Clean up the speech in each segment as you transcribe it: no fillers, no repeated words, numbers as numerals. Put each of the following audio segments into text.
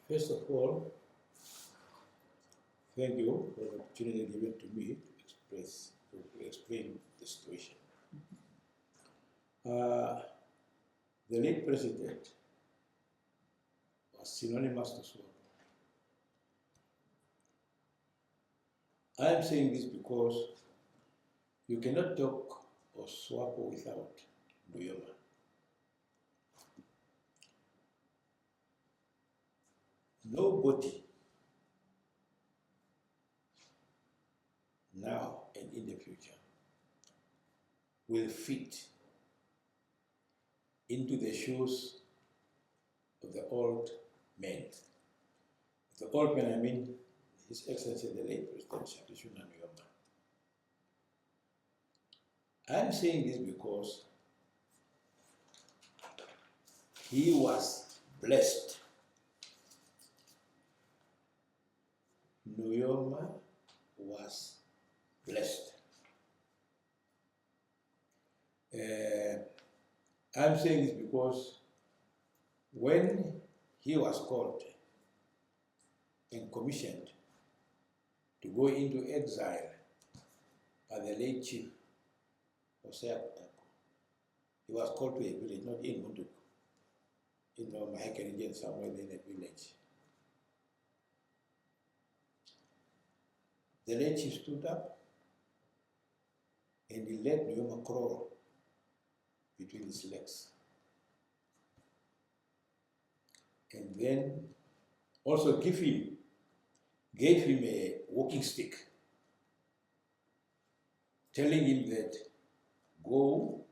First of all, thank you for the opportunity given to me to explain the situation. The late president was synonymous to Swapo. I am saying this because you cannot talk of Swapo without Nuyoma. Nobody now and in the future will fit into the shoes of the old men. The old men, I mean His Excellency the late President Shakishuna Nuyoma. I'm saying this because he was blessed. Nuyoma was blessed. I'm saying this because when he was called and commissioned to go into exile by the late chief Josia Shigwedha, he was called to a village, not in Munduk, in Maheka, somewhere in a village. The late chief stood up and he let Nuyoma crawl between his legs. And then also gave him a walking stick, telling him that go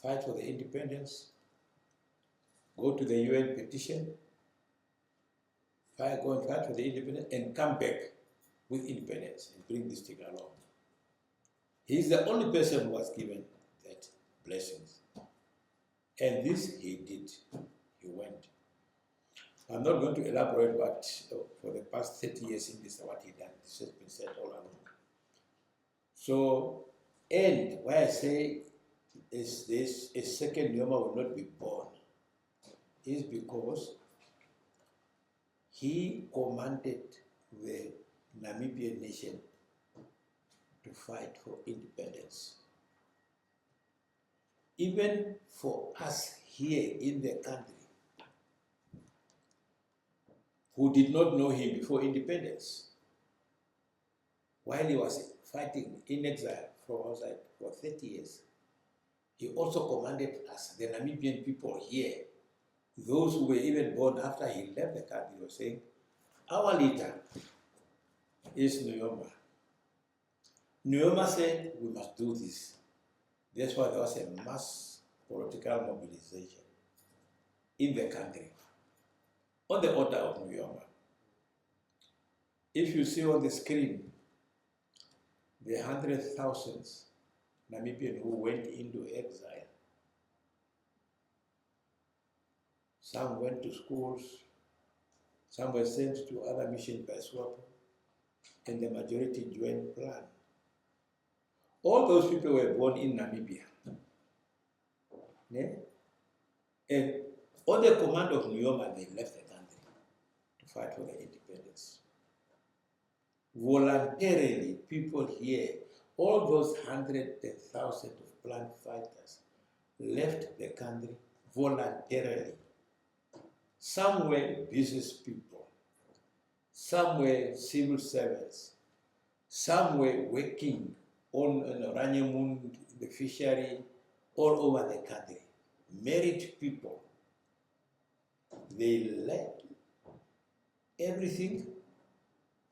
fight for the independence, go to the UN petition, go and fight for the independence, and come back with independence and bring this thing along. He's the only person who was given that blessings. And this he did. He went. I'm not going to elaborate, but for the past 30 years in this, what he done. This has been said all along. So, and why I say is this, a second Nuyoma will not be born, is because he commanded the Namibian nation to fight for independence. Even for us here in the country, who did not know him before independence, while he was fighting in exile from outside for 30 years, he also commanded us, the Namibian people here, those who were even born after he left the country, were saying, our leader is Nuyoma. Nuyoma said, we must do this. That's why there was a mass political mobilization in the country on the order of Nuyoma. If you see on the screen the 100,000 Namibians who went into exile, some went to schools, some were sent to other missions by Swapo, and the majority joined Plan. All those people were born in Namibia. Yeah? And on the command of Nuyoma, they left the country to fight for their independence. Voluntarily, people here, all those 100,000 of Plan fighters, left the country voluntarily. Some were business people, some were civil servants, some were working on Ranyamun, the fishery, all over the country. Married people, they left everything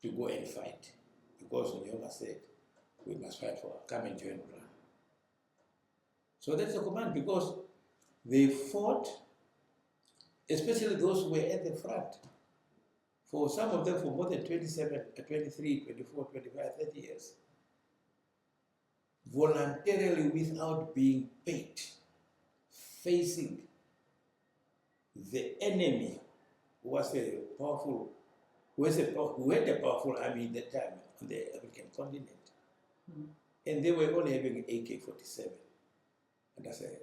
to go and fight, because Nuyoma said, we must fight for come and join Plan. So that's the command, because they fought, especially those who were at the front, for some of them for more than 27, 23, 24, 25, 30 years, voluntarily without being paid, facing the enemy who was a powerful, who had a powerful army at that time on the African continent. And they were only having AK-47. And I said,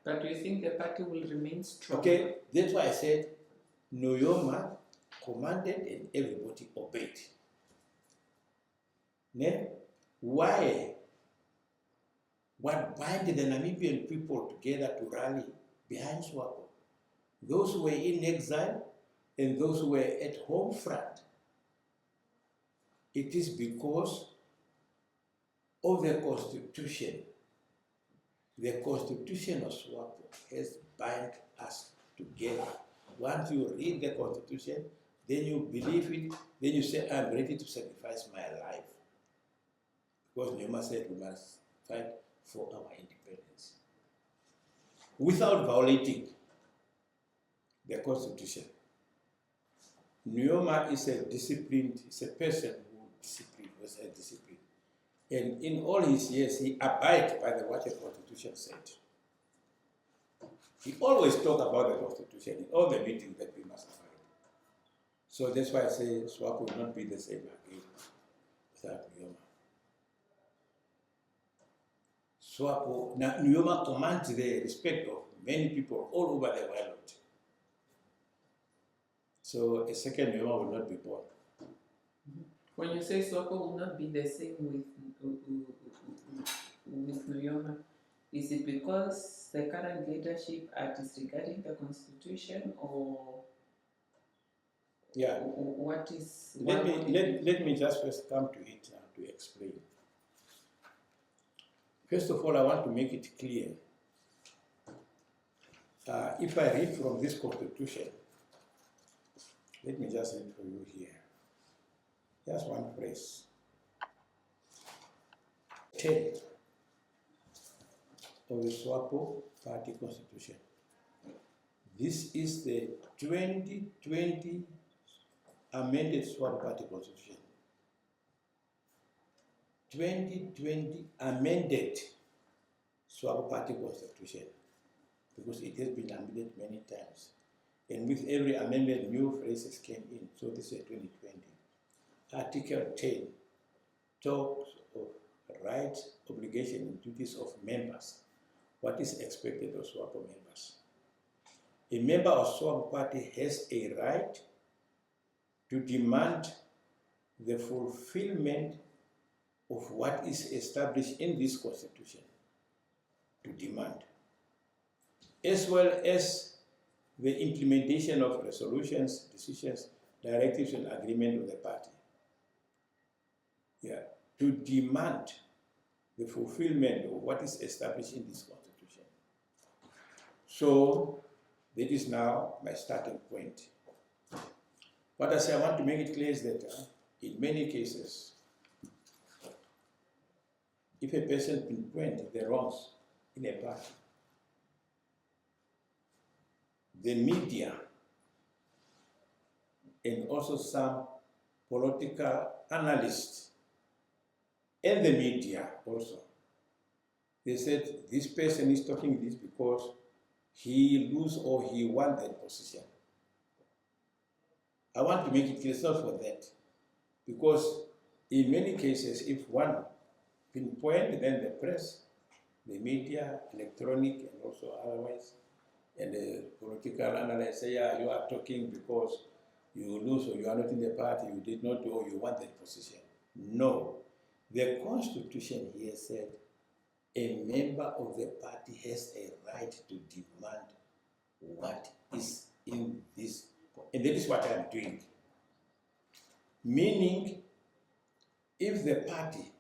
but do you think the party will remain strong? okay, that's why I said Nuyoma commanded and everybody obeyed. Ne? Why? What bind the Namibian people together to rally behind Swapo? Those who were in exile and those who were at home front. It is because of the Constitution. The Constitution of Swapo has bound us together. Once you read the Constitution, then you believe it, then you say, I'm ready to sacrifice my life. Because Numa said we must fight for our independence without violating the Constitution. Nyoma is a disciplined, is a person who was a discipline. And in all his years, he abides by what the Constitution said. He always talk about the Constitution in all the meetings that we must abide. So that's why I say Swapo will not be the same again without Nyoma. Swapo, now Nyoma commands the respect of many people all over the world. So a second Nyoma will not be born. When you say Swapo will not be the same with Nyoma, is it because the current leadership are disregarding the Constitution, or yeah? What is? Let me just first come to it to explain. First of all, I want to make it clear. If I read from this Constitution, let me just read for you here. Just one phrase. 10 of the Swapo Party Constitution. This is the 2020 amended Swapo Party Constitution. 2020 amended Swapo Party Constitution, because it has been amended many times. And with every amendment, new phrases came in. So this is 2020. Article 10 talks of rights, obligations, and duties of members. What is expected of Swapo members? A member of Swapo Party has a right to demand the fulfillment of what is established in this Constitution, to demand, as well as the implementation of resolutions, decisions, directives, and agreement of the party. Yeah, to demand the fulfillment of what is established in this Constitution. So, that is now my starting point. What I say, I want to make it clear is that in many cases, if a person pinpoints the wrongs in a party, the media and also some political analysts and the media also, they said this person is talking this because he lose or he won that position. I want to make it clear, it's not for that, because in many cases, if one pinpoint, then the press, the media, electronic, and also otherwise, and the political analysts say, yeah, you are talking because you lose or you are not in the party, you did not do or you want that position. No. The Constitution here said a member of the party has a right to demand what is in this, and that is what I am doing. Meaning, if the party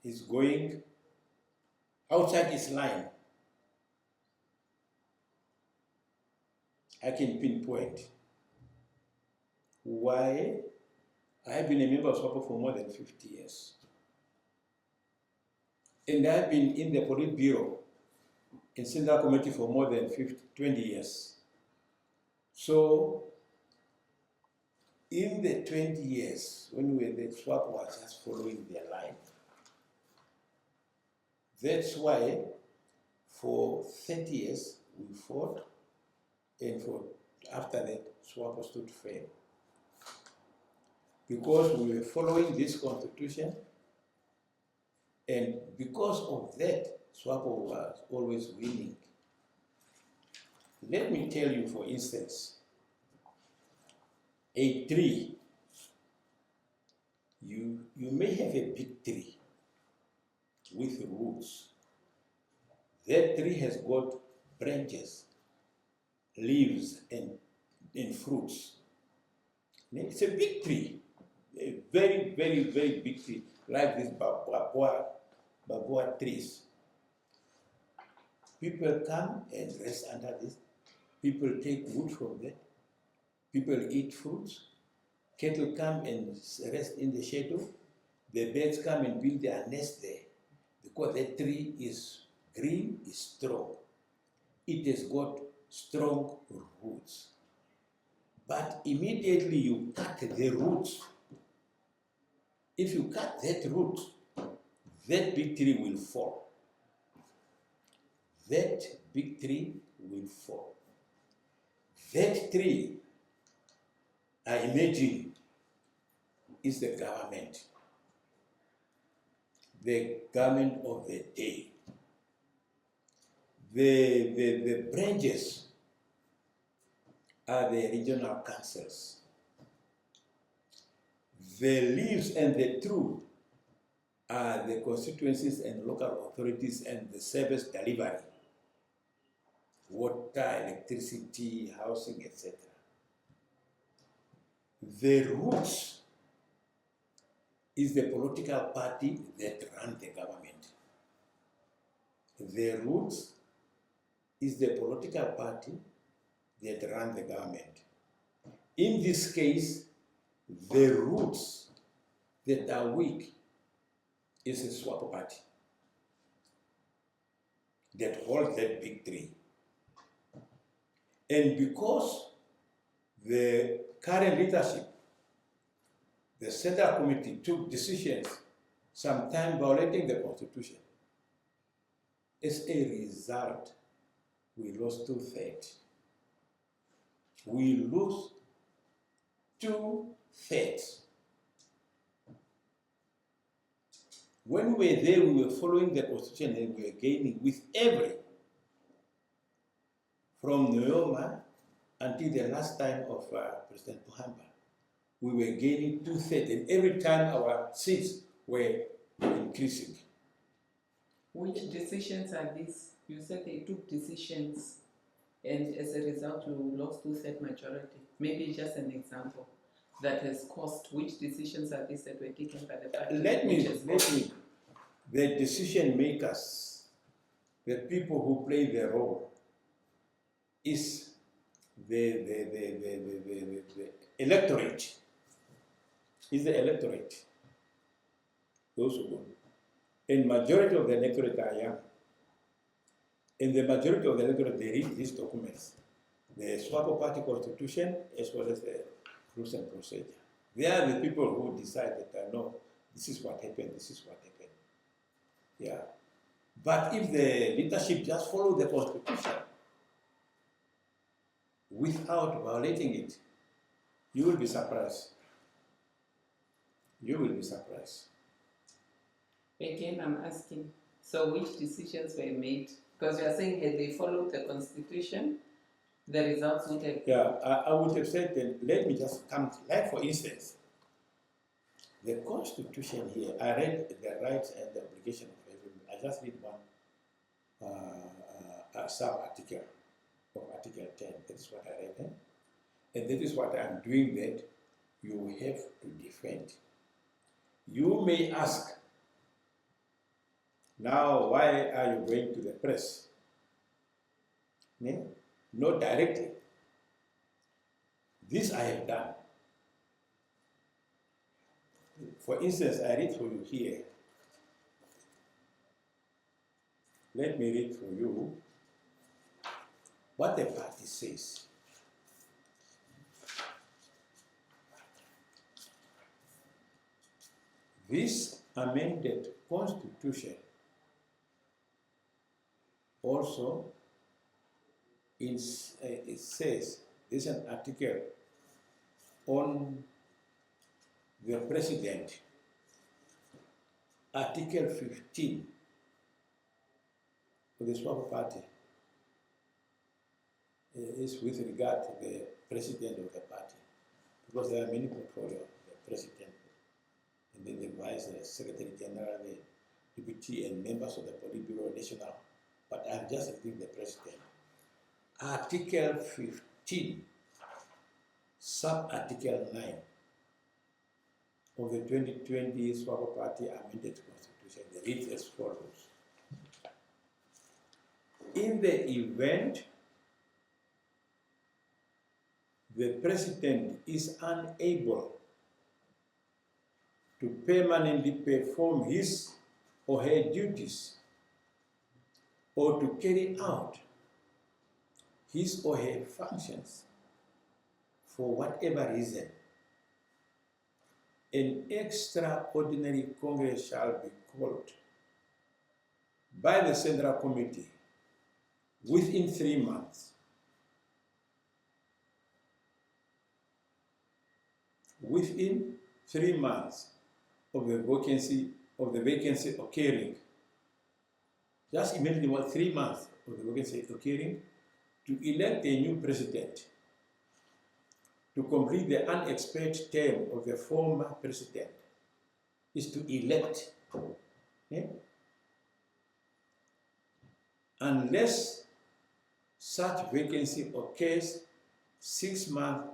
is going outside its line, I can pinpoint why. I have been a member of Swapo for more than 50 years. And I've been in the Politburo in Central Committee for more than 20 years. So, in the 20 years, when the Swapo was just following their line, that's why for 30 years we fought, and after that, Swapo stood firm. Because we were following this Constitution, and because of that, Swapo was always winning. Let me tell you, for instance, a tree, you may have a big tree with roots. That tree has got branches, leaves, and fruits. It's a big tree, a very, very, very big tree, like these baboa trees. People come and rest under this. People take wood from there. People eat fruits. Cattle come and rest in the shadow. The birds come and build their nest there because that tree is green, is strong. It has got strong roots. But immediately you cut the roots. If you cut that root, that big tree will fall. That big tree will fall. That tree, I imagine, is the government of the day. The branches are the regional councils. The leaves and the true are the constituencies and local authorities and the service delivery, water, electricity, housing, etc. The roots is the political party that runs the government. The roots is the political party that runs the government. In this case, the roots that are weak is the Swapo party that holds that big tree. And because the current leadership, the Central Committee took decisions, sometimes violating the Constitution, as a result, we lost 2/3. We lose 2/3. When we were there, we were following the Constitution and we were gaining with every, from Nyoma until the last time of President Pohamba. We were gaining 2/3, and every time our seats were increasing. Which decisions are these? You said they took decisions, and as a result, you lost 2/3 majority. Maybe just an example that has caused. Which decisions are these that were taken by the party? Let me. The decision makers, the people who play the role, is the electorate. Is the electorate. Those who go. And majority of the electorate are young. And the majority of the electorate, they read these documents. The Swapo Party Constitution as well as the rules and procedure. They are the people who decide that, no, this is what happened, this is what happened. Yeah. But if the leadership just follow the Constitution without violating it, you will be surprised. You will be surprised. Again, I'm asking, so which decisions were made? Because you are saying had they followed the Constitution, the results would have... Yeah, I would have said that, let me just come, like for instance, the Constitution here, I read the rights and the obligation of everyone. I just read one sub-article of Article 10. That is what I read. And that is what I'm doing, that you have to defend. You may ask, now why are you going to the press? Not directly. This I have done. For instance, I read for you here. Let me read for you what the party says. This amended constitution also it says, there's an article on the president, Article 15 of the Swapo Party is with regard to the president of the party. because there are many portfolios, the president, and then the vice, the secretary general, the deputy, and members of the Politburo National. But I'm just reading the president. Article 15, sub-article 9 of the 2020 Swapo Party amended constitution. They read as follows. In the event the president is unable to permanently perform his or her duties or to carry out his or her functions for whatever reason, an extraordinary Congress shall be called by the Central Committee within 3 months. Within 3 months of the vacancy occurring. Just imagine what 3 months of the vacancy occurring to elect a new president to complete the unexpired term of the former president is to elect. Okay? Unless such vacancy occurs 6 months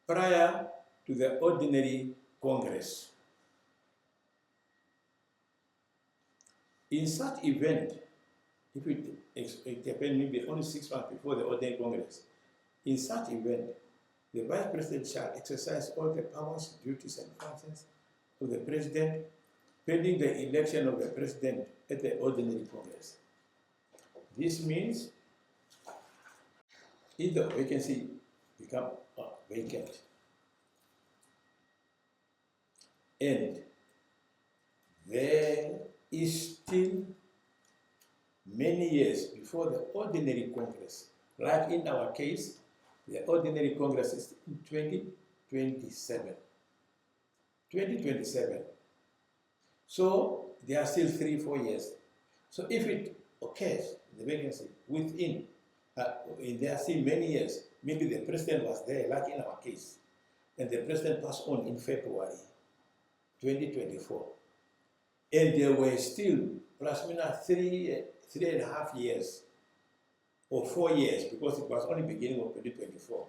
prior to the ordinary Congress. In such event, if it happens maybe only 6 months before the ordinary Congress, in such event, the Vice President shall exercise all the powers, duties, and functions of the President pending the election of the President at the ordinary Congress. This means if the vacancy becomes vacant and there is still many years before the ordinary Congress, like in our case, the ordinary Congress is in 2027. 2027. So there are still 3-4 years. So if it occurs, the vacancy within, there are still many years, maybe the president was there, like in our case, and the president passed on in February 2024. And there were still plus or minus 3.5 years or 4 years, because it was only beginning of 2024.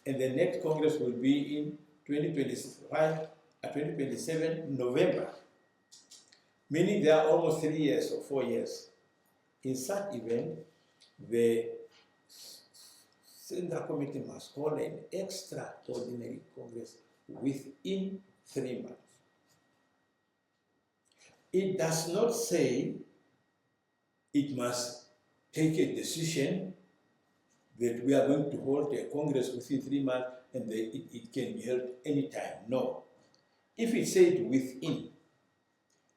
And the next Congress will be in 2027 November, meaning there are almost 3 years or 4 years. In such event, the Central Committee must call an extraordinary Congress within 3 months. It does not say it must take a decision that we are going to hold a Congress within 3 months and it can be held anytime. No. If it said within,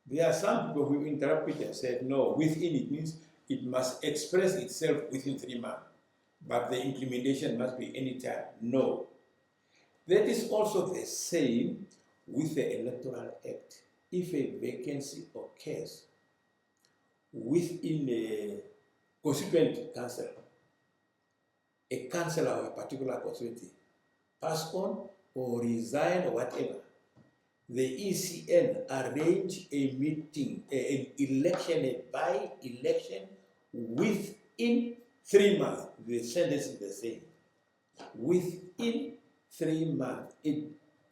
there are some people who interpret and said, no, within it means it must express itself within 3 months, but the implementation must be anytime. No. That is also the same with the Electoral Act. If a vacancy occurs within a constituent council, a councillor of a particular constituency pass on or resign or whatever, the ECN arrange a meeting, an election, a by-election within 3 months. The sentence is the same. Within 3 months.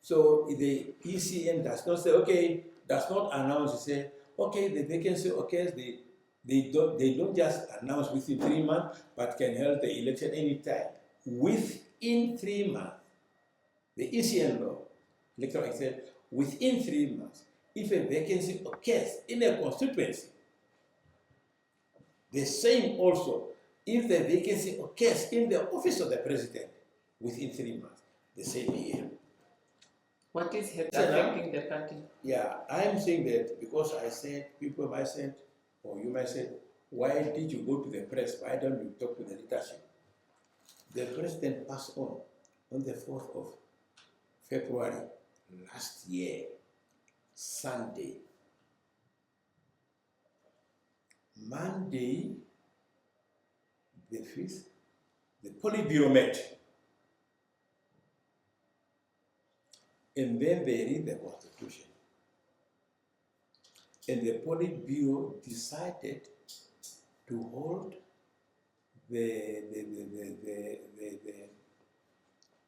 So the ECN does not say, okay, does not announce, say, okay, the vacancy occurs, they don't just announce within 3 months, but can hold the election anytime. Within 3 months. The ECN law, Electoral Act said, within 3 months, if a vacancy occurs in a constituency, the same also, if the vacancy occurs in the office of the president, within 3 months, the same here. What is affecting the party? Yeah, I'm saying that because I said, people might say, or you might say, why did you go to the press? Why don't you talk to the leadership? The president passed on the 4th of February last year, Sunday. Monday, the 5th, the Politburo met. And then they read the Constitution. And the Politburo decided to hold the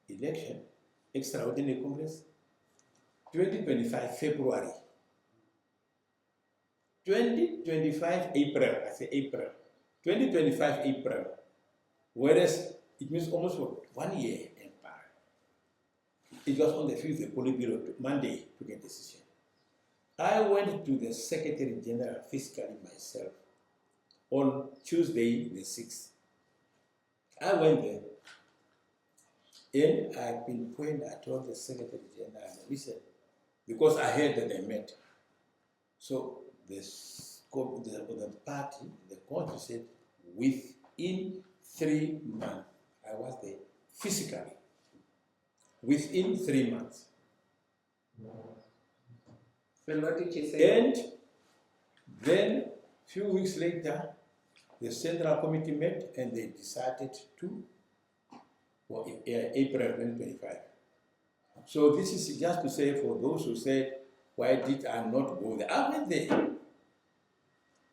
election, extraordinary Congress, 2025 February. 2025 April, I say April. 2025 April. Whereas it means almost for 1 year and part. It was on the 5th, the Politburo, Monday, to get a decision. I went to the Secretary General physically myself on Tuesday, the 6th. I went there, and I pinpointed, I told the Secretary General, listen, because I heard that they met. So the party, the country said, within 3 months, I was there physically, within 3 months. And what did you say? And then, a few weeks later, the Central Committee met and they decided to, for April 2025. So this is just to say for those who said, why did I not go there? I went there.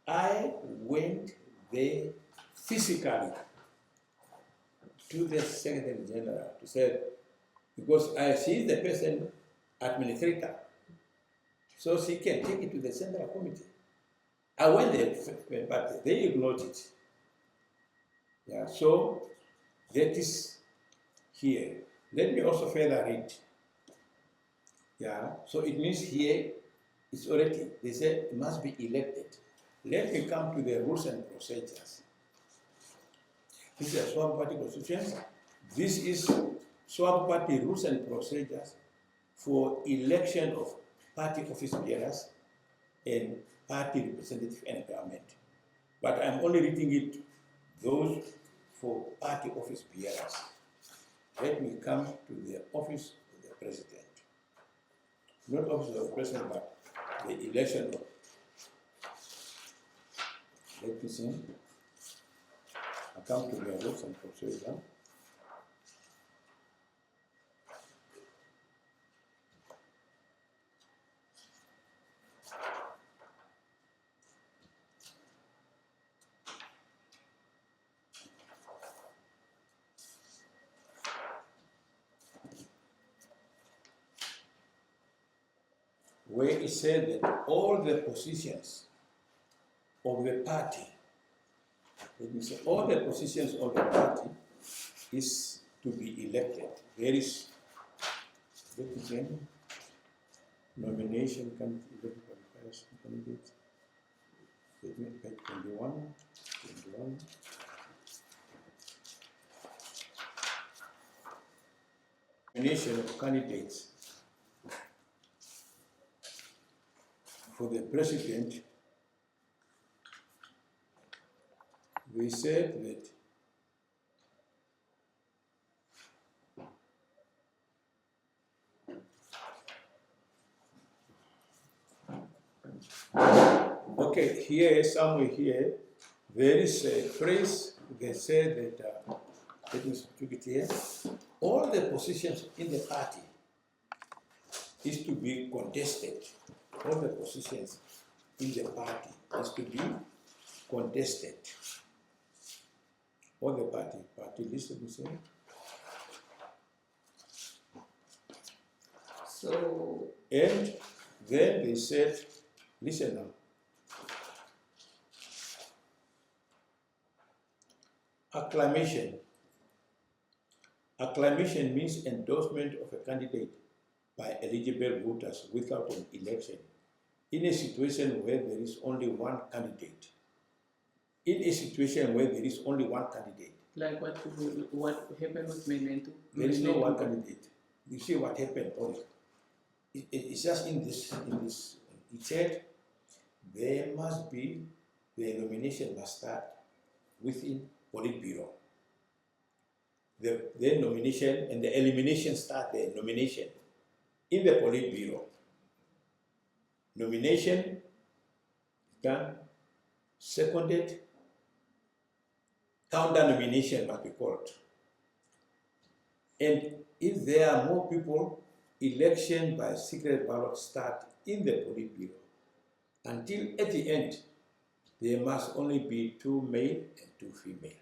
I went there physically to the Secretary General to say, because I see the person administrator, so she can take it to the Central Committee. I went there, but they ignored it. Yeah, so that is here. Let me also further read. Yeah, so it means here it's already, they say it must be elected. Let me come to the rules and procedures. This is Swapo Party Constitution. This is Swapo Party rules and procedures for election of party office bearers and party representative and government. But I'm only reading it, those for party office bearers. Let me come to the office of the president. Not office of the president, but the election of, let me see. I come to the rules and procedures. Where it said that all the positions of the party, let me say, all the positions of the party is to be elected. There is, let me say, nomination candidates, let me page 21. Nomination of candidates for the president. We said that okay, here, somewhere here, there is a phrase, they said that, let me took it here, all the positions in the party is to be contested. All the positions in the party is to be contested. All the party list, let me say. So, and then they said, listen now, acclamation. Acclamation means endorsement of a candidate by eligible voters without an election in a situation where there is only one candidate. In a situation where there is only one candidate. like what happened with Memento? There is no one candidate. You see what happened only. It's just in this, it said there must be, the nomination must start within Politburo. The nomination and the elimination start the nomination in the Politburo. Nomination done, seconded, counter nomination must be called. And if there are more people election by secret ballot start in the Politburo until at the end, there must only be 2 male and 2 female.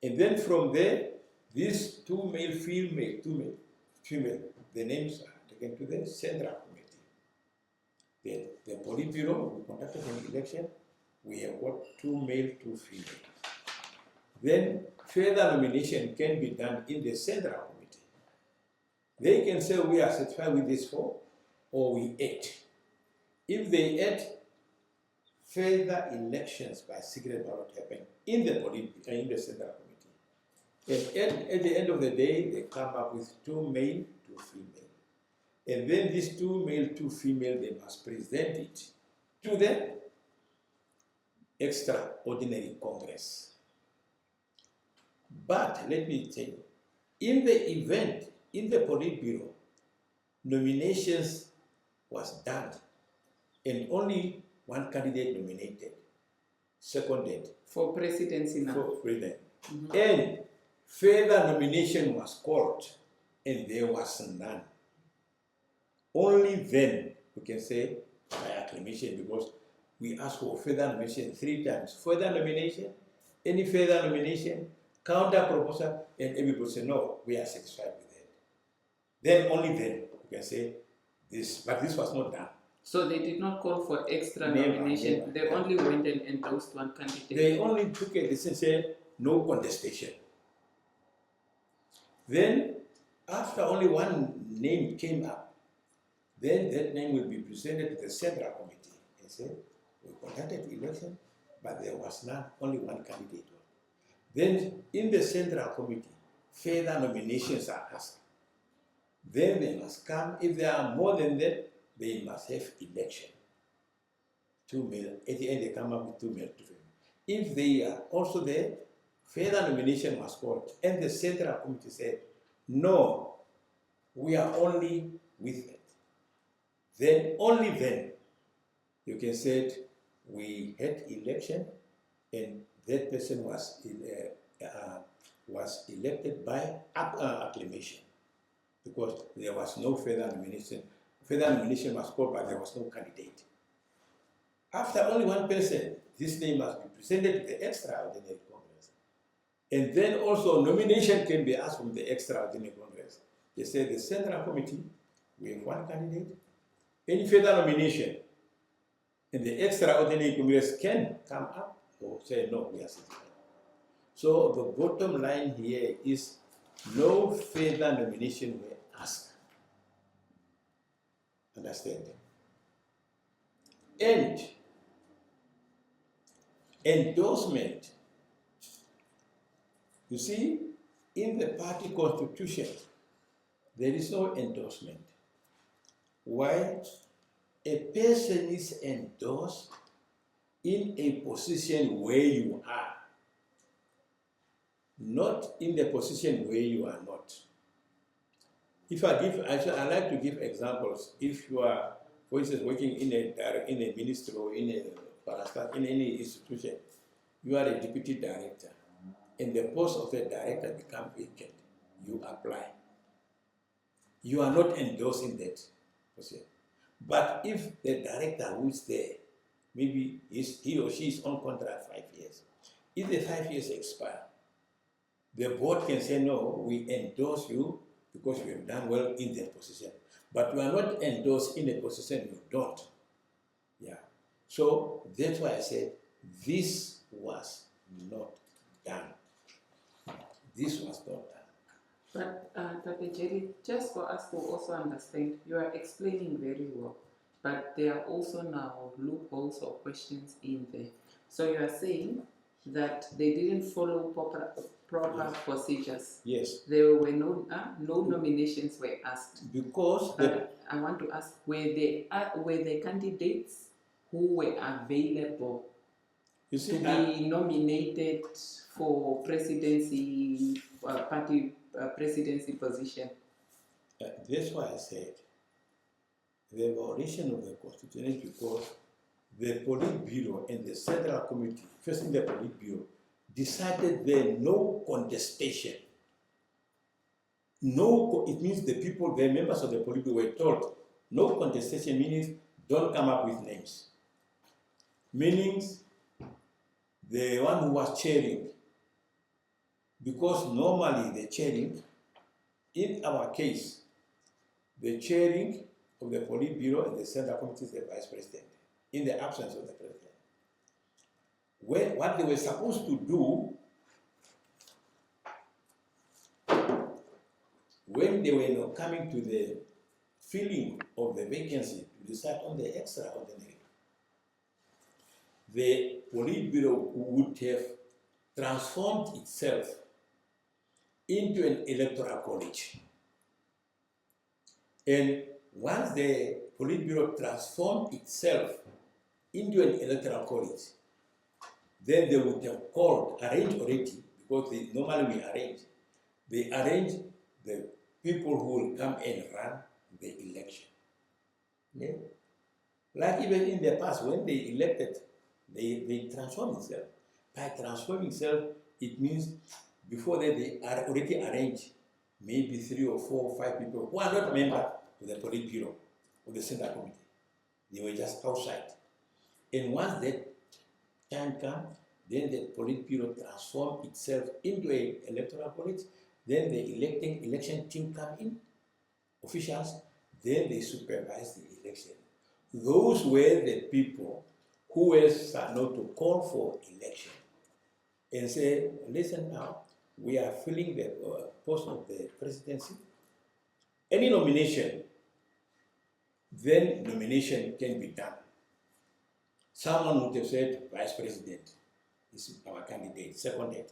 And then from there, these 2 male, female, 2 male, female, the names are taken to the Central Committee. The Politburo, we conducted an election, we have got 2 male, 2 female. Then further nomination can be done in the Central Committee. They can say we are satisfied with this 4, or we 8. If they 8, further elections by secret ballot happen in the Central Committee. And at the end of the day, they come up with 2 male, 2 female. And then these 2 male, 2 female, they must present it to the extraordinary Congress. But let me tell you, in the event, in the Politburo, nominations was done and only 1 candidate nominated, seconded. For presidency now. For president. And further nomination was called and there was none. Only then we can say by acclamation, because we asked for further nomination 3 times. Further nomination, any further nomination, counter proposal, and everybody said, no, we are satisfied with it. Then, only then, we can say this, but this was not done. So they did not call for extra nomination, they only went and endorsed 1 candidate. They only took a decision, said, no contestation. Then, after only 1 name came up, then that name will be presented to the Central Committee and said, we conducted election, but there was none, only 1 candidate. Then in the Central Committee, further nominations are asked. Then they must come, if there are more than that, they must have election. 2 male, at the end they come up with 2 male, 2 female. If they are also there, further nomination was called, and the Central Committee said, no, we are only with it. Then, only then, you can say we had election and that person was elected by acclamation because there was no further nomination. Further nomination was called, but there was no candidate. After only 1 person, this name must be presented to the Extraordinary Congress. And then also nomination can be asked from the Extraordinary Congress. They say the Central Committee, we have 1 candidate. Any further nomination, and the Extraordinary Congress can come up or say, no, we are satisfied. So the bottom line here is no further nomination were asked. Understand? And endorsement. You see, in the party constitution, there is no endorsement. Why? A person is endorsed in a position where you are, not in the position where you are not. If I like to give examples. If you are, for instance, working in a ministry or in any institution, you are a deputy director, and the post of the director becomes vacant. You apply. You are not endorsed in that position. But if the director who is there, maybe he or she is on contract 5 years, if the 5 years expire, the board can say, no, we endorse you because you have done well in that position. But you are not endorsed in a position you don't. Yeah. So that's why I said this was not done. This was not done. But Dr. Jerry, just for us to also understand, you are explaining very well, but there are also now loopholes or questions in there. So you are saying that they didn't follow proper Yes. procedures. Yes. There were no nominations were asked. Because I want to ask, were the candidates who were available you see, to be nominated for presidency, party presidency position? that's why I said the violation of the Constitution is because the Politburo and the Central Committee, first in the Politburo, decided there no contestation. no, it means the people, the members of the Politburo were told, no contestation means don't come up with names. Meaning the one who was chairing, because normally the chairing, in our case, the chairing of the Politburo and the Central Committee is the Vice President, in the absence of the President. What they were supposed to do when they were not coming to the filling of the vacancy to decide on the extraordinary, the Politburo would have transformed itself into an electoral college. And once the Politburo transformed itself into an electoral college, then they would have arranged already, because normally we arrange, they arrange the people who will come and run the election. Yeah? Like even in the past, when they elected, they transformed itself. By transforming itself, it means before that they are already arranged maybe 3 or 4 or 5 people who are not members of the Politburo or the Central Committee. They were just outside. And once that time comes, then the Politburo transforms itself into an electoral college. Then the election team come in, officials, then they supervise the election. Those were the people who were not to call for election and say, listen now, we are filling the post of the presidency. Any nomination, then nomination can be done. Someone would have said, Vice President is our candidate, seconded.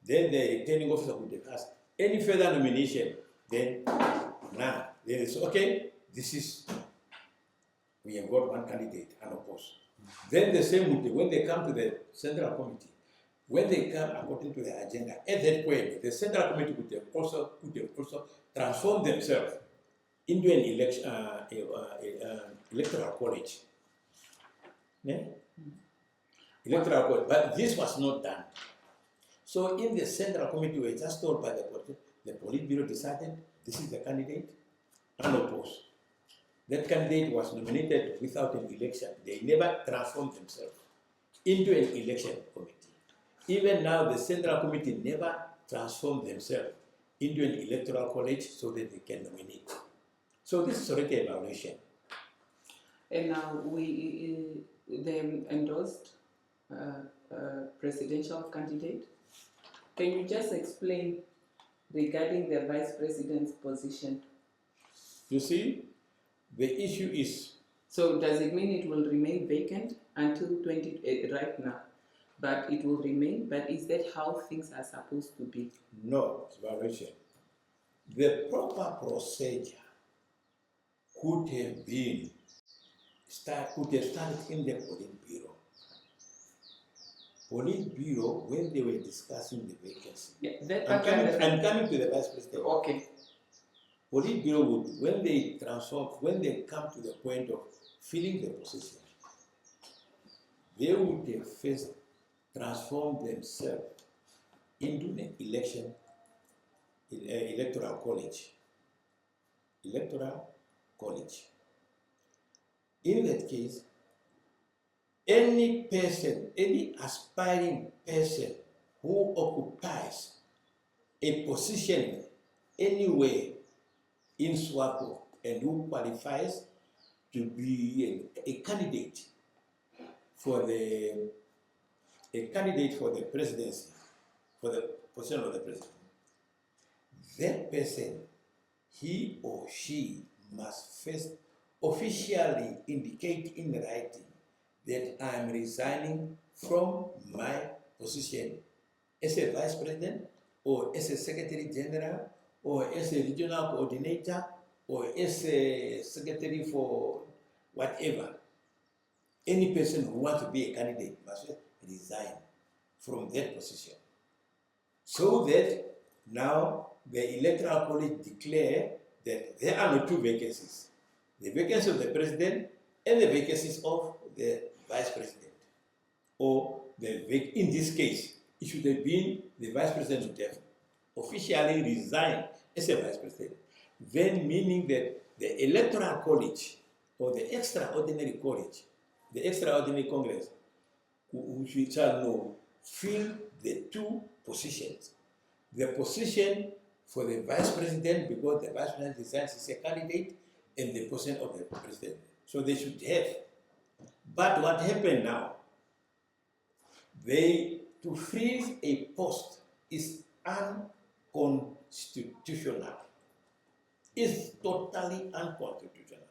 Then the returning officer would have asked, any further nomination? Then none. Then it's okay, we have got one candidate unopposed. Then the same would be when they come to the Central Committee. When they come according to the agenda, at that point, the Central Committee would have also transformed themselves into an electoral college. Yeah? Electoral college. But this was not done. So in the Central Committee, we were just told by the Politburo decided this is the candidate, unopposed. That candidate was nominated without an election. They never transformed themselves into an election committee. Even now, the Central Committee never transformed themselves into an electoral college so that they can nominate. So this is already a violation. And now they endorsed presidential candidate. Can you just explain regarding the Vice President's position? You see, the issue is... So does it mean it will remain vacant until right now? But it will remain, but is that how things are supposed to be? No, it's violation. The proper procedure could have started in the Politburo. Politburo, when they were discussing the vacancy. Yeah, I'm coming to the Vice President. Okay. Politburo would, when they come to the point of filling the position, they would have first transformed themselves into an electoral college. Electoral college. In that case, any person, any aspiring person who occupies a position anywhere in Swapo and who qualifies to be a candidate for the presidency, for the position of the president, that person, he or she must first officially indicate in writing that I am resigning from my position as a vice president, or as a secretary general, or as a regional coordinator, or as a secretary for whatever. Any person who wants to be a candidate must resign from that position. So that now the Electoral College declare that there are no two vacancies. The vacancy of the president and the vacancies of the vice president. Or in this case, it should have been the vice president would have officially resigned as a vice president, then meaning that the electoral college or the extraordinary college, the extraordinary congress, which we shall know, fill the two positions. The position for the vice president, because the vice president decides is a candidate, and the position of the president. So they should have. But what happened now? To freeze a post is unconstitutional. It's totally unconstitutional.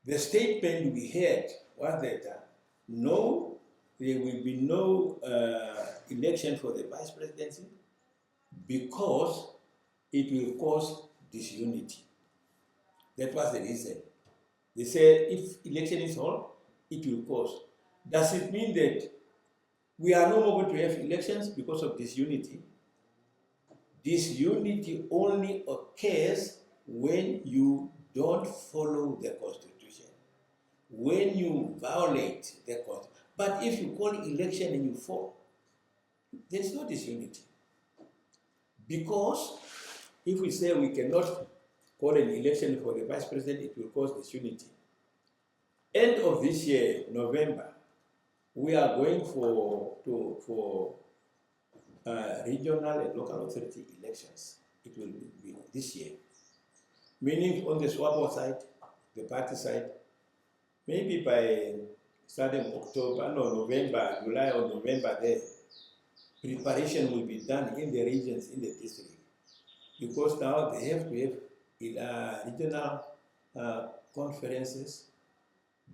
The statement we had was that no, there will be no election for the vice presidency because it will cause disunity. That was the reason. They said if election is held, it will cause. Does it mean that we are no more going to have elections because of disunity? Disunity only occurs when you don't follow the Constitution, when you violate the Constitution. But if you call election and you fall, there's no disunity. Because if we say we cannot call an election for the vice president, it will cause disunity. End of this year, November, we are going for regional and local authority elections. It will be this year. Meaning on the Swapo side, the party side, maybe by starting November, July or November there, preparation will be done in the regions, in the district. Because now they have to have regional conferences,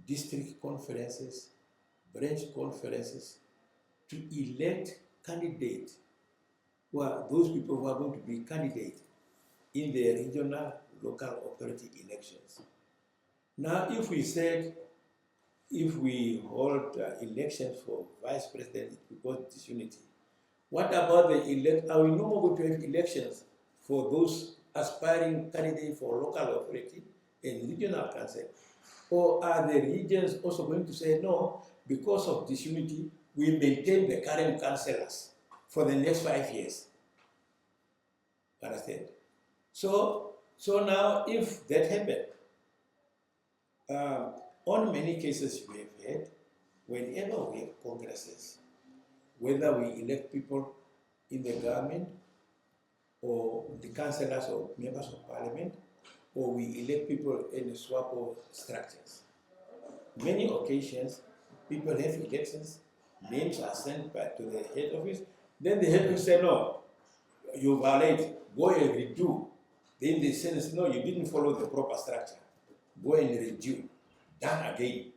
district conferences, branch conferences to elect candidates who are those people who are going to be candidates in the regional local authority elections. Now, if we said, if we hold elections for vice president, it will cause disunity. What about the are we no more going to have elections for those aspiring candidates for local authority and regional council? Or are the regions also going to say, no, because of disunity, we maintain the current councillors for the next 5 years? Understand? So now, if that happened, on many cases we have had, whenever we have congresses, whether we elect people in the government or the councillors or members of parliament, or we elect people in the Swapo structures. Many occasions, people have elections, names are sent back to the head office, then the head office say, no, you violate, go and redo. Then they say, no, you didn't follow the proper structure. Go and redo. Done again.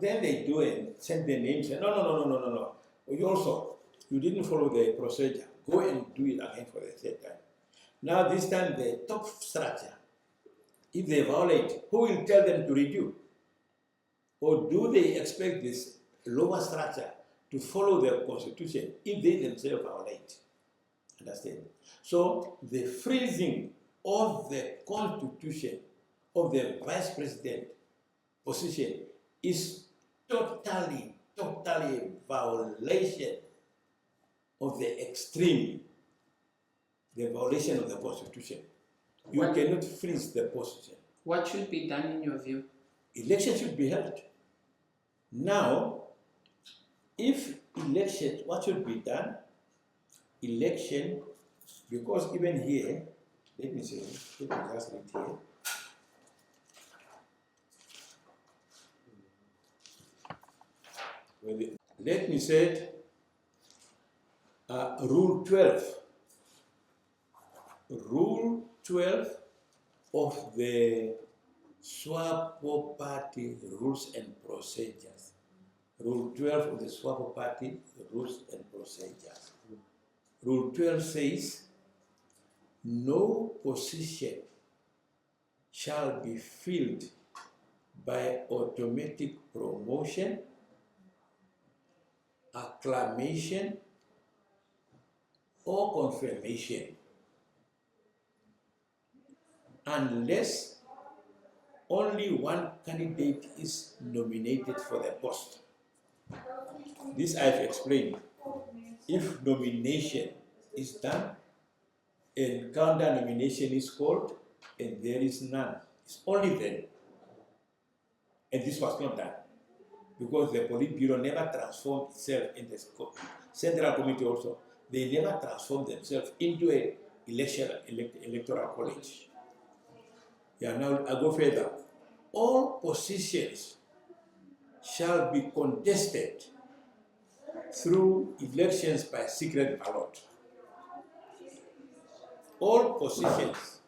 Then they do and send the names, say, no. You didn't follow the procedure. Go and do it again for the third time. Now this time the top structure, if they violate, who will tell them to redo? Or do they expect this lower structure to follow the Constitution if they themselves violate? Understand? So the freezing of the Constitution of the vice president position is totally a violation of the extreme, the violation of the Constitution. You cannot freeze the position. What should be done in your view? Election should be held. Now, if election, what should be done? Election, because even here, let me just read here. Let me say, Rule 12. Rule 12 of the Swapo Party Rules and Procedures. Rule 12 of the Swapo Party Rules and Procedures. Rule 12 says, no position shall be filled by automatic promotion, acclamation, or confirmation unless only one candidate is nominated for the post. This I've explained. If nomination is done, and counter nomination is called, and there is none. It's only then. And this was not done because the Politburo never transformed itself in the Central Committee also. They never transformed themselves into an electoral college. Yeah, now I go further. All positions shall be contested through elections by secret ballot. All positions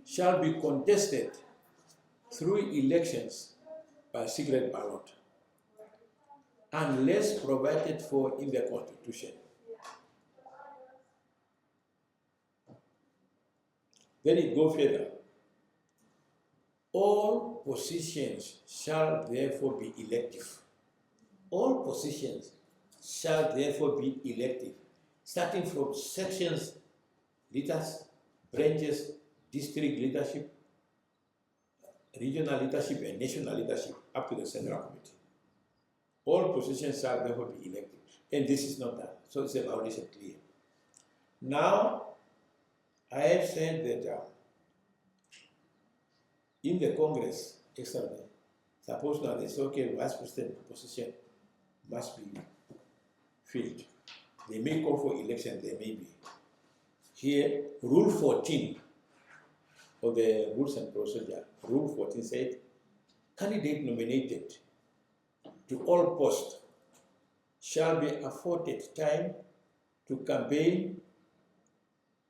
shall be contested through elections by secret ballot, unless provided for in the Constitution. Then it goes further. All positions shall therefore be elective. All positions shall therefore be elective, starting from sections, leaders, branches, district leadership, regional leadership, and national leadership, up to the Central Committee. All positions shall therefore be elective. And this is not done. So it's a violation clear. Now, I have said that in the Congress, externally, suppose now they say, okay, vice president position must be filled. They may call for election, they may be. Here, Rule 14 of the Rules and Procedure, Rule 14 said, candidate nominated to all posts shall be afforded time to campaign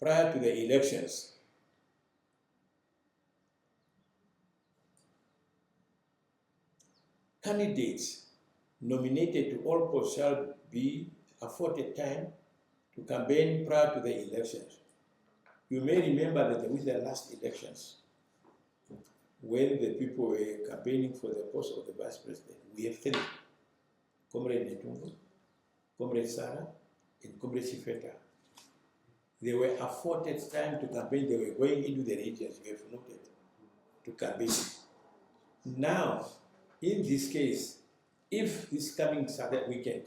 prior to the elections. Candidates nominated to all posts shall be afforded time to campaign prior to the elections. You may remember that with the last elections, when the people were campaigning for the post of the vice president, we have three: Comrade Netumbo, Comrade Sarah, and Comrade Shigwedha. They were afforded time to campaign. They were going into the regions, we have noted, to campaign. Now, in this case, if this coming Saturday weekend,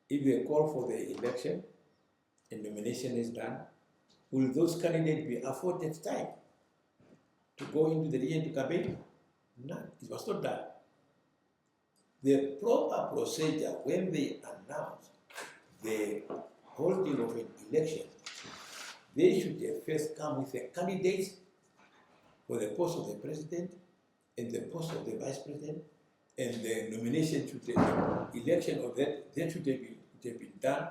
if they call for the election and nomination is done, will those candidates be afforded time to go into the region to campaign? None. It was not done. The proper procedure when they announce the holding of an election, they should first come with the candidates for the post of the president and the post of the vice president, and the nomination should have, election of that should have been done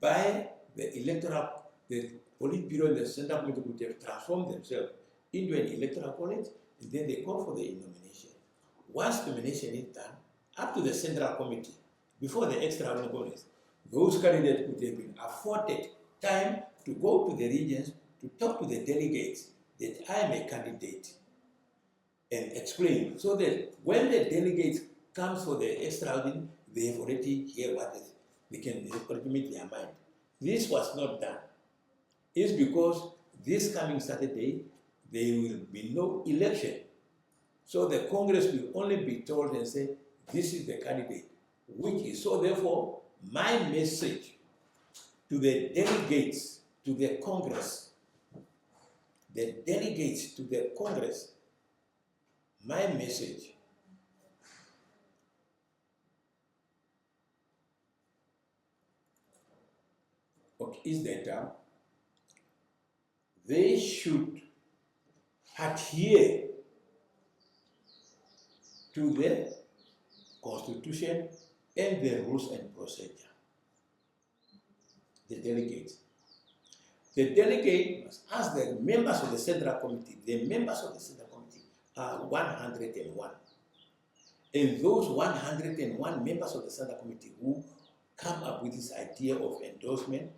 by the electoral, the Politburo and the Central Committee would have transformed themselves into an electoral college, and then they call for the nomination. Once nomination is done, up to the Central Committee, before the extraordinary Congress, those candidates would have been afforded time to go to the regions to talk to the delegates that I am a candidate and explain, so that when the delegates come for the extraordinary, they have already heard what they can already make their mind. This was not done. It's because this coming Saturday, there will be no election. So the Congress will only be told and say, this is the candidate, which is, so therefore, my message to the delegates to the Congress, my message is that they should adhere to the Constitution and the rules and procedure. The delegates. The delegate must ask the members of the Central Committee. The members of the Central Committee are 101. And those 101 members of the Central Committee who come up with this idea of endorsement,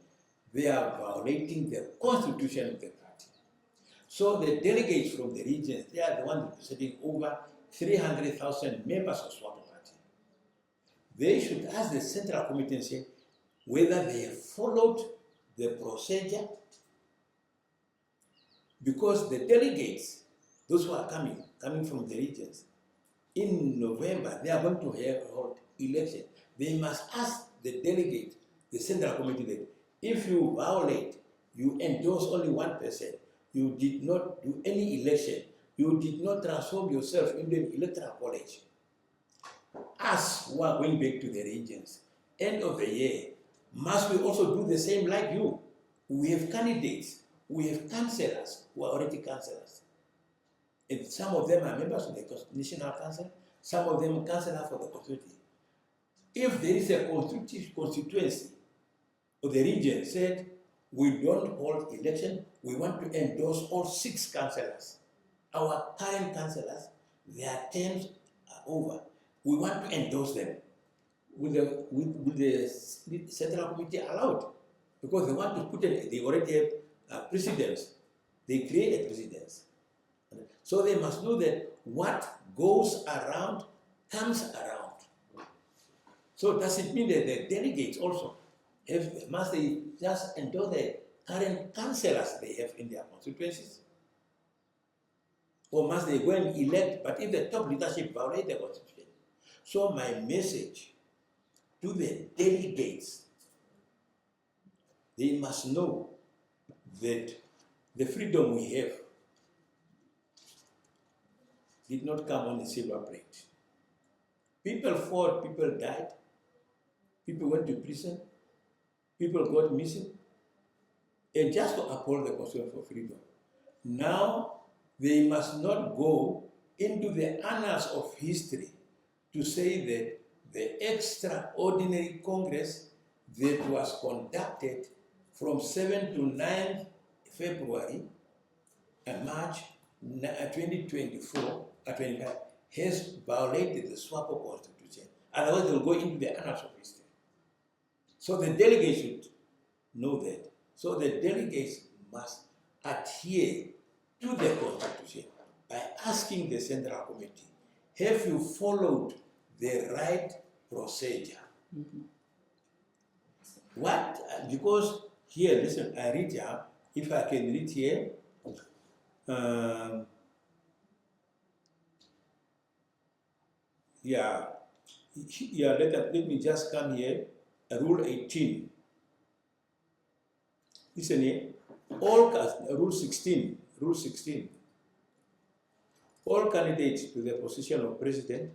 they are violating the Constitution of the party. So the delegates from the regions, they are the ones representing over 300,000 members of Swapo party. They should ask the Central Committee and say whether they have followed the procedure, because the delegates, those who are coming from the regions, in November, they are going to hold election. They must ask the delegates, the Central Committee that if you violate, you endorse only one person, you did not do any election, you did not transform yourself into an electoral college. Us who are going back to the regions, end of the year, must we also do the same like you? We have candidates, we have councillors who are already councillors. And some of them are members of the National Council, some of them councillors for the constituency. If there is a constituency or the region said, we don't hold election, we want to endorse all 6 councillors. Our current councillors, their terms are over. We want to endorse them. Will the Central Committee allowed? Because they want to put in, they already have precedents. They create a precedence. So they must know that what goes around comes around. So does it mean that the delegates also must they just endorse the current councillors they have in their constituencies? Or must they go and elect, but if the top leadership violate the constitution? So my message to the delegates, they must know that the freedom we have did not come on a silver plate. People fought, people died, people went to prison, people got missing, and just to uphold the constitution for freedom. Now, they must not go into the annals of history to say that the extraordinary Congress that was conducted from 7 to 9 February and March 2024 25 has violated the Swapo Constitution. Otherwise, they'll go into the annals of history. So the delegates should know that. So the delegates must adhere to the Constitution by asking the Central Committee, have you followed the right procedure? Mm-hmm. What? Because here, listen, I read here, if I can read here, let me just come here, Rule 18. Listen here, Rule 16, all candidates to the position of President,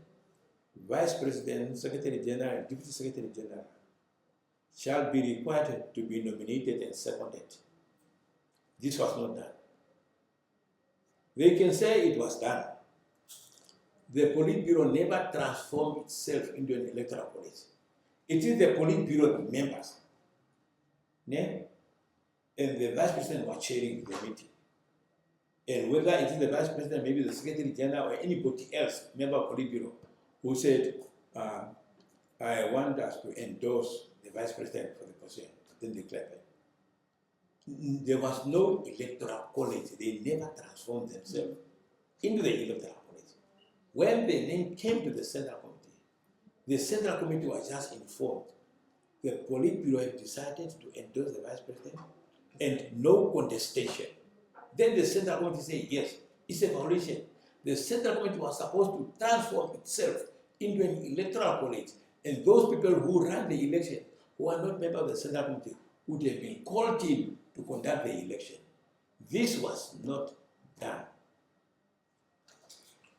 Vice President, Secretary General, and Deputy Secretary General shall be required to be nominated and seconded. This was not done. They can say it was done. The Politburo never transformed itself into an electoral college. It is the Politburo members. Yeah? And the Vice President was chairing the meeting. And whether it is the Vice President, maybe the Secretary General, or anybody else, member of Politburo, who said, I want us to endorse the Vice President for the position, then declare it. There was no electoral college. They never transformed themselves into the electoral college. When the name came to the Central Committee, the Central Committee was just informed. The Politburo had decided to endorse the Vice President and no contestation. Then the Central Committee said, yes, it's a violation. The Central Committee was supposed to transform itself into an electoral college, and those people who ran the election, who are not members of the Central Committee, would have been called in to conduct the election. This was not done.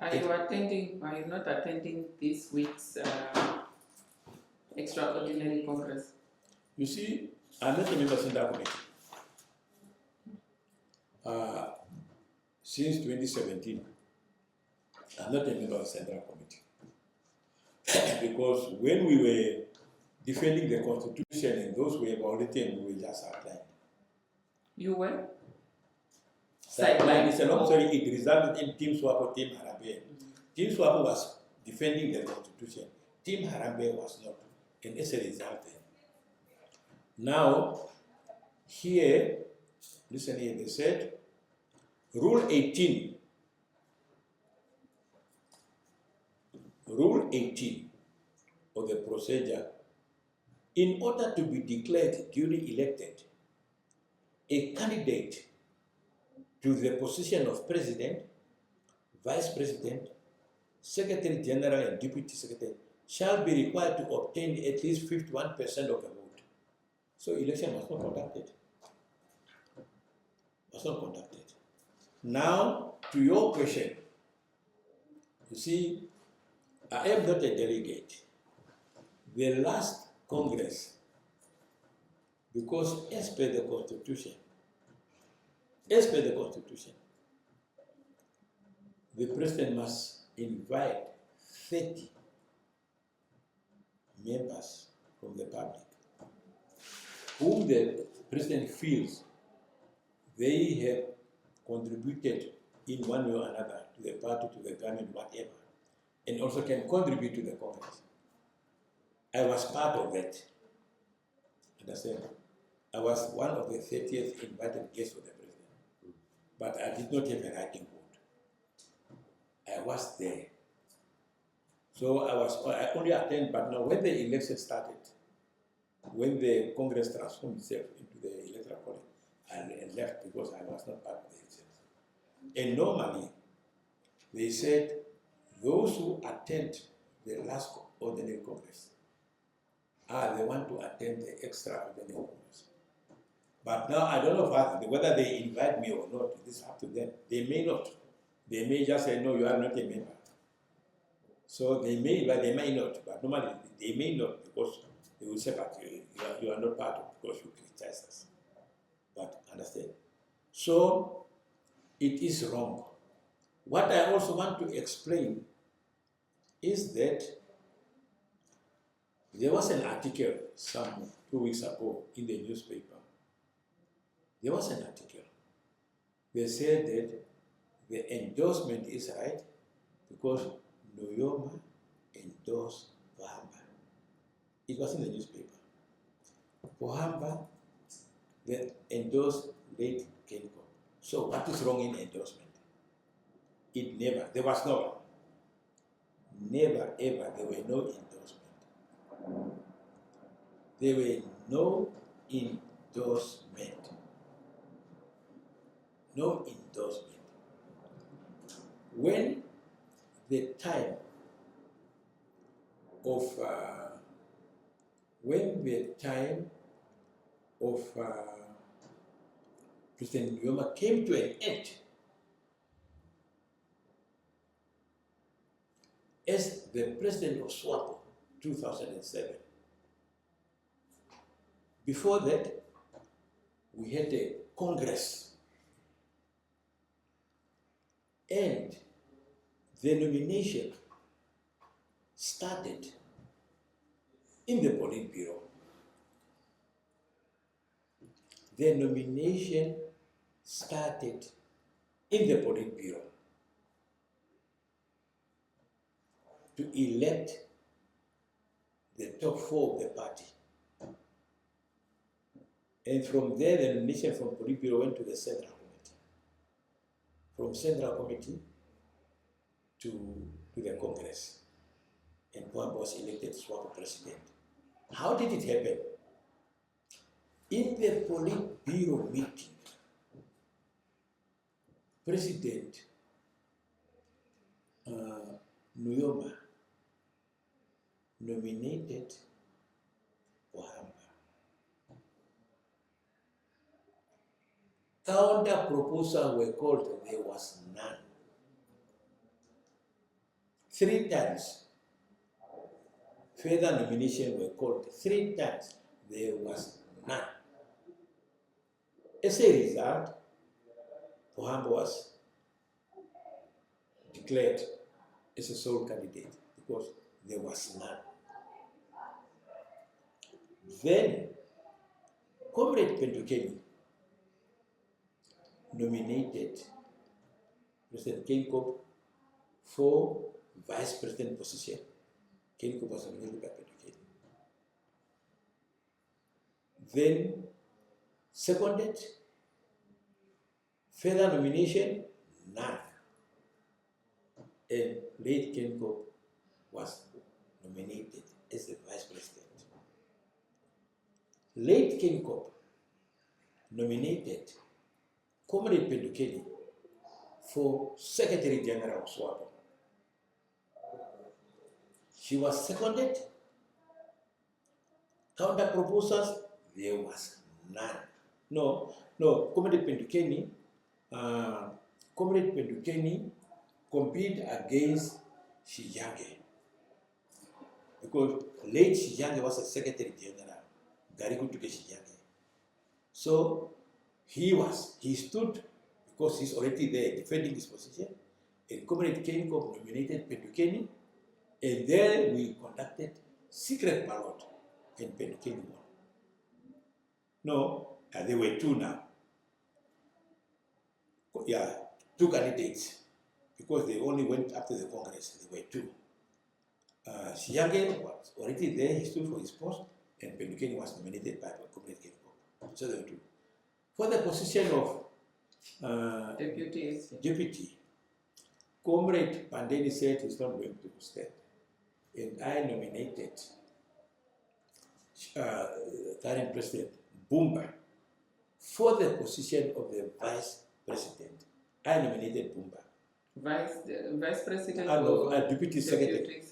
Are you not attending this week's extraordinary Congress? You see, I'm not a member of the Central Committee. Since 2017, I'm not a member of the Central Committee. Because when we were defending the Constitution and those who were violating, we were just outlined. You were? Sideline is a long story. It resulted in Team Swapo, Team Harambe. Team Swapo was defending the Constitution. Team Harambe was not. And as a result, now, here, listen here, they said, Rule 18 of the procedure, in order to be declared duly elected, a candidate to the position of President, Vice President, Secretary General, and Deputy Secretary shall be required to obtain at least 51% of the vote. So election was not conducted. Was not conducted. Now, to your question, you see, I am not a delegate. The last Congress, because as per the Constitution, the President must invite 30 members from the public, whom the President feels they have contributed in one way or another to the party, to the government, whatever, and also can contribute to the Congress. I was part of that. Understand? I was one of the 30th invited guests of the President, but I did not have a writing vote. I was there. So I only attend, but now when the election started, when the Congress transformed itself into the Electoral College, I left because I was not part of the elections. And normally, they said those who attend the last ordinary Congress are the one to attend the extraordinary Congress. But now I don't know whether they invite me or not. This is up to them. They may not. They may just say, no, you are not a member. So they may, but they may not. But normally they may not, because they will say, but you are not part of it because you criticize us. But understand. So it is wrong. What I also want to explain is that there was an article some 2 weeks ago in the newspaper. There was an article. They said that the endorsement is right because Nuyoma endorsed Pohamba. It was in the newspaper. Pohamba, they endorsed late Kenko. So what is wrong in endorsement? It never, there was no, never ever, there were no endorsement. There were no endorsement. No endorsement. When the time of President Nuyoma came to an end, as the president of Swapo, 2007. Before that, we had a Congress, and the nomination started in the Politburo. The nomination started in the Politburo to elect the top 4 of the party. And from there, the nomination from Politburo went to the Central Committee. From Central Committee to the Congress. And Pohamba was elected Swapo president. How did it happen? In the Politburo meeting, President Nuyoma nominated Pohamba. Counter proposals were called, there was none. 3 times. Further nominations were called 3 times. There was none. As a result, Pohamba was declared as a sole candidate because there was none. Then, Comrade Pendukeni nominated President Kenkop for vice president position. Kenkop was nominated by Pendukeni. Then, seconded, further nomination, none. And late Kenkop was nominated as the vice president. Late Kenkop nominated Comrade Pendukeni for Secretary General of Swapo. She was seconded. Counter proposals, there was none. No, Comrade Pendukeni competed against Shijange, because late Shijange was a Secretary General, Garikutuke Shijange. So he stood, because he's already there defending his position, and Comrade Kenkop nominated Pendukeni, and then we conducted secret ballot, and Pendukeni won. No, there were two now. Yeah, two candidates, because they only went after the Congress. There were two. Shijange was already there, he stood for his post, and Pendukeni was nominated by Comrade Kenkop. So there were two. For the position of deputy, Comrade Pandeni said he's not going to stand, and I nominated current President Bumba for the position of the Vice President. I nominated Bumba. Vice President or Deputy Secretary.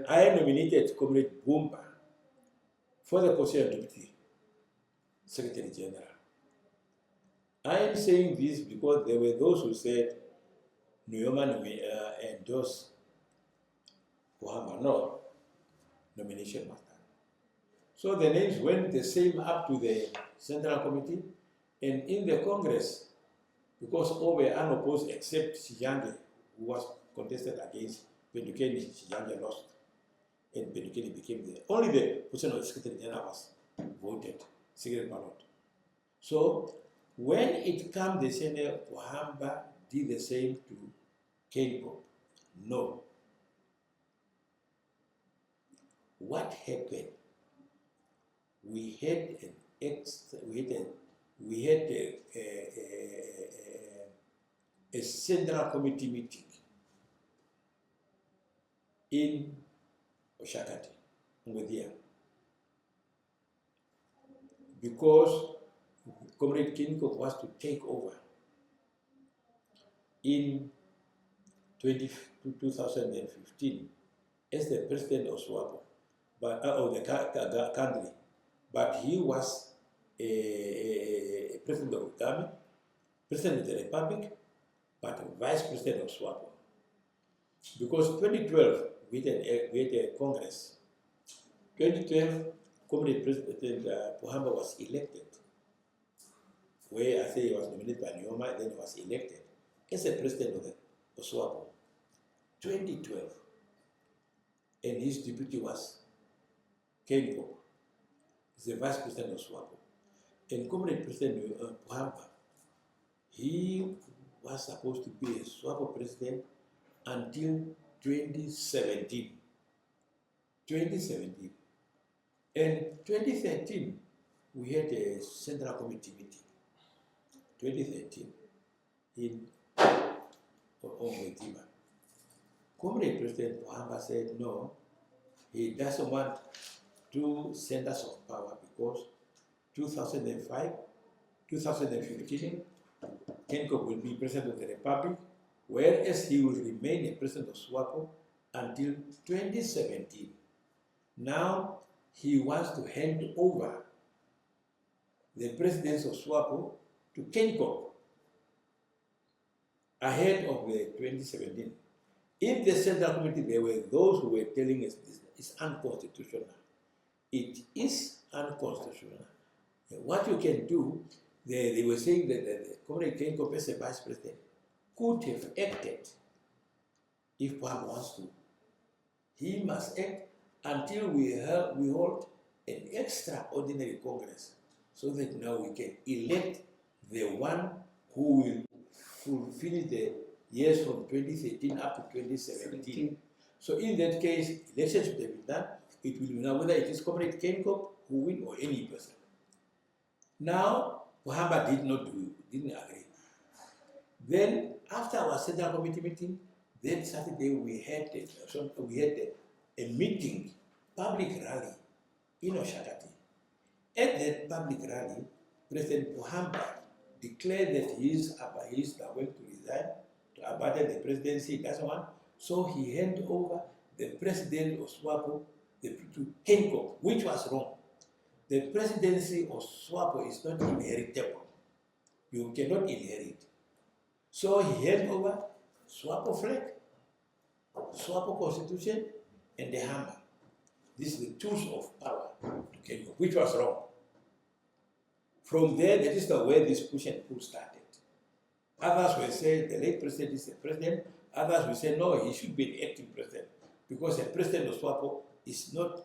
I nominated Comrade Bumba for the position of Deputy Secretary General. I am saying this because there were those who said Nyoma endorsed Pohamba. No, nomination was done. So the names went the same up to the Central Committee, and in the Congress, because all were unopposed except Shijange, who was contested against Pendukeni. Shijange lost, and Pendukeni became only the position of the Secretary General was voted, secret ballot. So when it comes, they say Pohamba did the same to Kenkop. No. What happened? We had a Central Committee meeting in Oshakati, Ngwedhia, because Comrade Kenkop was to take over in 2015 as the president of Swapo, of the country. But he was a president of the government, president of the republic, but vice president of Swapo. Because 2012, we had a Congress. 2012, Comrade President Pohamba was elected, where I say he was nominated by Nyoma, then he was elected as the president of Swapo. 2012. And his deputy was Kenkop, the vice president of Swapo. And Comrade President Pohamba, he was supposed to be a Swapo president until 2017. 2017. And 2013, we had a Central Committee meeting. 2013 in Ongwetiba. Comrade President Pohamba said no, he doesn't want two centers of power because 2005, 2015, Kenkop will be president of the republic, whereas he will remain a president of Swapo until 2017. Now he wants to hand over the presidency of Swapo to Kenkop ahead of the 2017. In the Central Committee, there were those who were telling us this is unconstitutional. It is unconstitutional. What you can do, they were saying that the Comrade Kenkop as a vice president could have acted if Pohamba wants to. He must act until we hold an extraordinary Congress so that now we can elect the one who will fulfill the years from 2013 up to 2017. So in that case, elections should have been done. It will be now whether it is Comrade Kenkop who win or any person. Now, Pohamba didn't agree. Then, after our Central Committee meeting, then Saturday we had a meeting, public rally in Oshakati. At that public rally, President Pohamba declared that he is going to resign, to abandon the presidency, doesn't want. So he handed over the president of Swapo to Kenkop, which was wrong. The presidency of Swapo is not inheritable. You cannot inherit. So he handed over Swapo flag, Swapo constitution, and the hammer. These are the tools of power to Kenya, which was wrong. From there, that is where this push and pull started. Others will say the late president is the president. Others will say no, he should be the acting president because the president of Swapo is not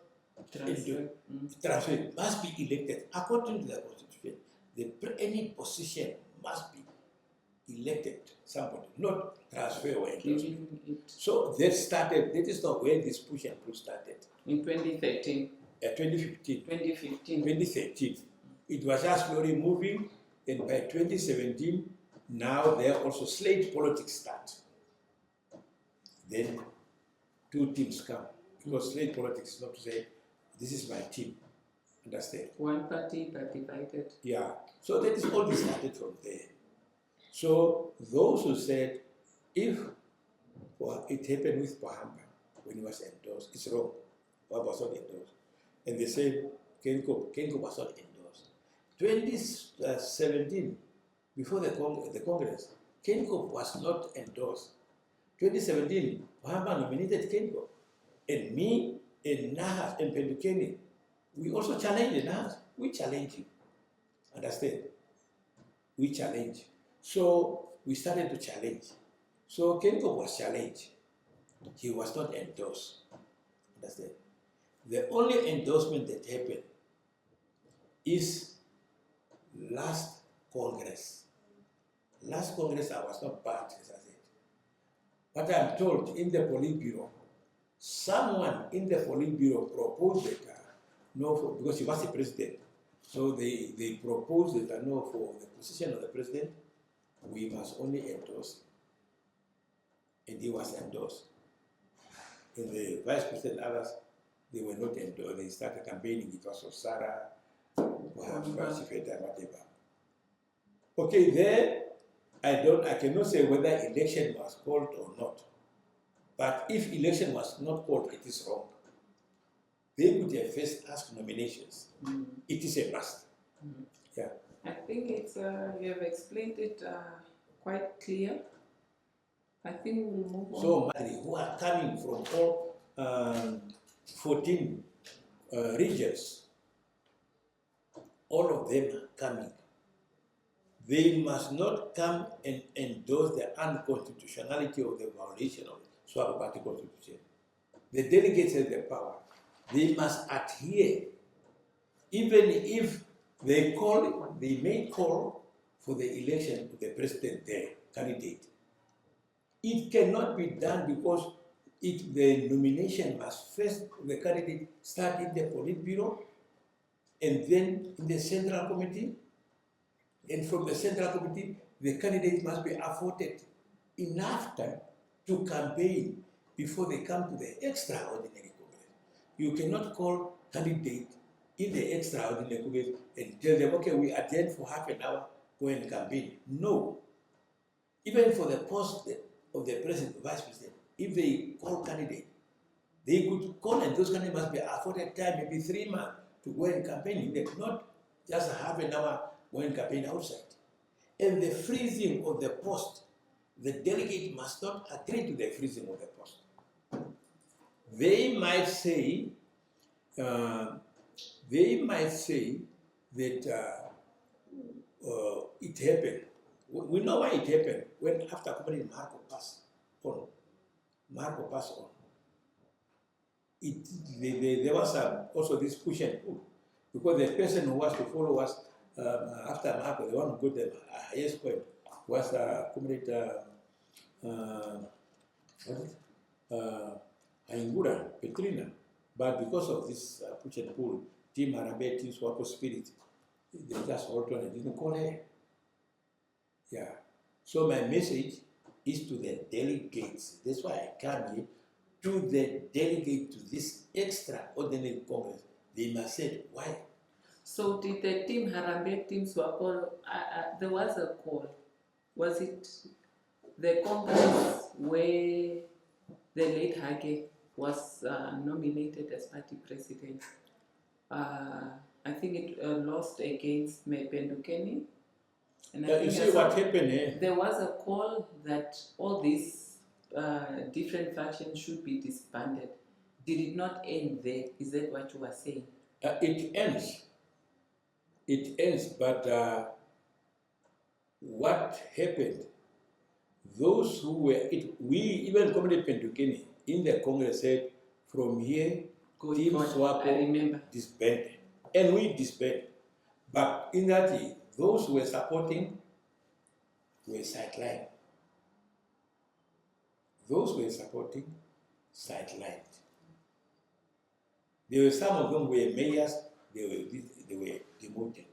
transferred. It must be elected according to the constitution. Any position must be elected somebody, not transfer or endorsement. So that started. That is where this push and pull started. In 2013. 2015. 2015. 2013. It was just slowly moving, and by 2017, now there also slate politics start. Then two teams come, because slate politics is not to say, this is my team, understand? One party but divided. Yeah, so that is all this started from there. So those who said, if it happened with Pahamba when he was endorsed, it's wrong, Pahamba was not endorsed. And they said, Kenko was not endorsed. 2017, before the Congress, Kenko was not endorsed. 2017, Pahamba nominated Kenko. And me, and Nahas, and Pendukeni, we also challenged Nahas. We challenged him. Understand? We challenged. So we started to challenge. So Kenko was challenged. He was not endorsed. Understand? The only endorsement that happened is last Congress. Last Congress, I was not part, as I said. But I'm told in the Politburo, someone in the Politburo proposed that, no, because he was the president. So they proposed that, no, for the position of the president, we must only endorse him. And he was endorsed. And the vice president, others, they were not endorsed. They started campaigning. It was of Sarah, whatever. Okay, there, I cannot say whether election was called or not. But if election was not called, it is wrong. They would have first asked nominations. It is a must. Yeah. I think it's you have explained it quite clear. I think we'll move on. So many who are coming from all 14 regions, all of them are coming. They must not come and endorse the unconstitutionality of the violation of the Swapo Party Constitution. The delegates have the power. They must adhere, even if they may call for the election of the president, their candidate. It cannot be done because the nomination must first, the candidate start in the Politburo and then in the Central Committee. And from the Central Committee, the candidate must be afforded enough time to campaign before they come to the extraordinary Congress. You cannot call candidate in the extraordinary Congress and tell them, okay, we attend for half an hour, go and campaign. No. Even for the post of the president, vice president, if they call candidate, they could call and those candidates must be afforded time, maybe 3 months, to go and campaign. They not just half an hour go and campaign outside. And the freezing of the post, the delegate must not agree to the freezing of the post. They might say that it happened. We know why it happened. When after Comrade Marco passed on, there was also this push and pull, because the person who was to follow us after Marco, the one who got the highest point, was Comrade Aingura, Petrina. But because of this push and pull, Team Harambe, Team Swapo spirit, they just hold on and didn't call her. Yeah. So my message is to the delegates. That's why I come here, to the delegate to this extraordinary Congress. They must say why. So did the Team Harambe, Team Swapo, there was a call. Was it the Congress where the late Hage was nominated as party president? I think it lost against Mependukeni. And I You think see what happened, there was a call that all these different factions should be disbanded. Did it not end there? Is that what you were saying? It ends. It ends, but what happened? Those who were we even Comrade Pendukeni in the Congress said, from here, Team Swapo disbanded, and we disbanded. But in that, those who were supporting were sidelined. Those who were supporting sidelined. There were some of them were mayors, they were demoted.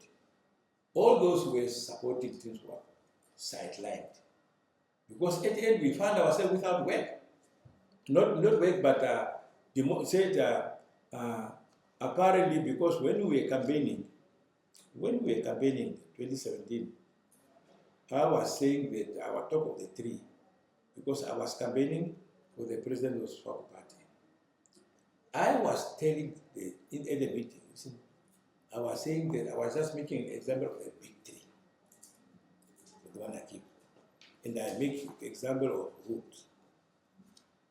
All those who were supporting things were sidelined. Because at the end we found ourselves without work. Not work, but apparently because when we were campaigning 2017, I was saying that I was top of the tree because I was campaigning for the president of the Swapo party. I was telling in the meeting, I was saying that I was just making an example of a big tree, the one I keep. And I make example of roots.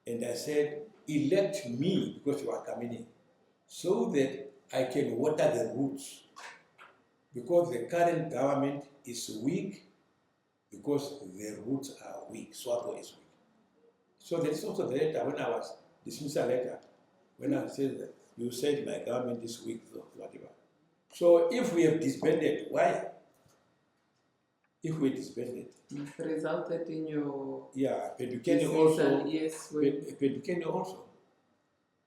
And I said, elect me because you are coming in, so that I can water the roots. Because the current government is weak, because the roots are weak. Swapo is weak. So there is also the letter, when I was dismissal letter, when I said that you said my government is weak, so whatever. So if we have disbanded, why? If we disbanded. Resulted in your Pendukeni also. Yes, Pendukeni also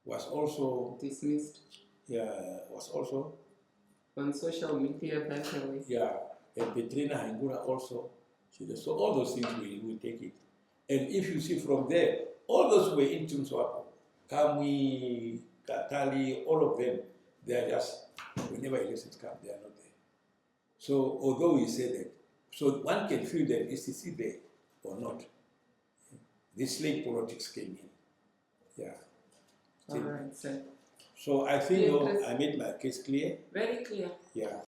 was also dismissed. Was also on social media, by the way. And Petrina Hangura also. So all those things we take it. And if you see from there, all those were in Swapo, Kamwi, Katali, all of them, they are just, whenever elections come, they are not there. So although we say that, so one can feel that is it there or not. This slave politics came in. All right, sir. So I think I made my case clear. Very clear. Yeah.